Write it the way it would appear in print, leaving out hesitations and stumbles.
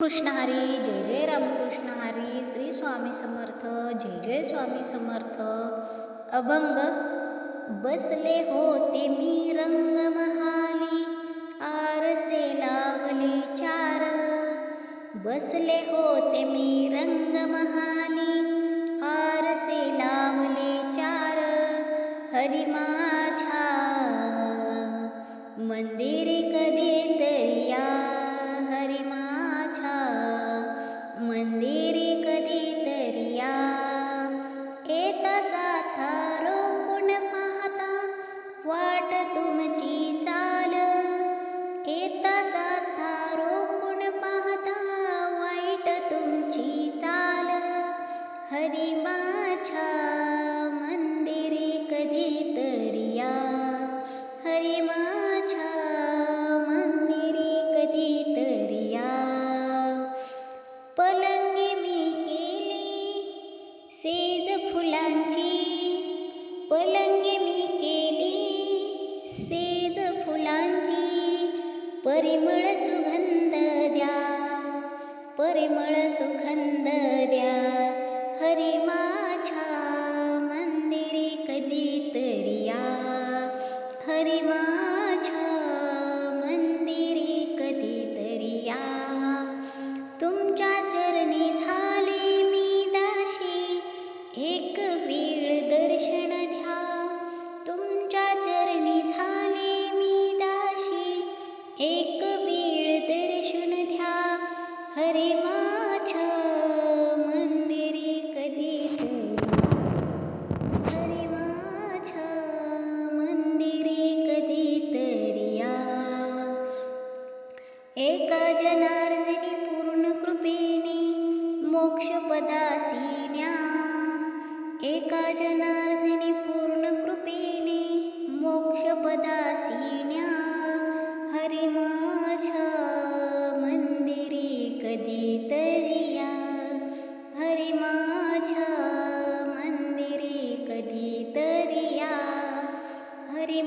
कृष्ण हरी जय जय रामकृष्ण हरी श्री स्वामी समर्थ जय जय स्वामी समर्थ. अभंग. बसले होते मी रंग महाली आरसे लावले चार. बसले होते मी रंग महाली आरसे लावले चार. हरी माझ्या मंदिरी कधी तरी या. हरी माझ्या मंदिरी कधी तरी या. येता जाता रोखून पाहता वाट तुमची चाल. येता जाता रोखून पाहता वाईट तुमची चाल. हरी माझ्या मंदिरी कधी तरी या. हरी माझ्या मंदिरी कधी तरी या. पलंगी मी केली सेज फुलांची. पलंगी मी केली सेज फुलांची. परिमळ सुगंध द्या. परिमळ सुगंध द्या. हरी माझ्या मंदिरी कधी तरी या. हरी माझ्या मंदिरी कधी तरी या. तुमच्या चरणी झाले मी दासी एक वेळ दर्शन द्या. तुमच्या चरणी झाले मी दासी एक वेळ दर्शन द्या. हरी माझ्या मंदिरी कधी तरी. हरी माझ्या मंदिरी कधी तरी या. एका जनार्दनी पूर्ण कृपेने मोक्षपदासी न्या. एका जनार्दनी पूर्ण कृपेने मोक्षपदासी न्या. हरी माझ्या मंदिरी कधी तरी या. हरी माझ्या मंदिरी कधी तरी या. हरी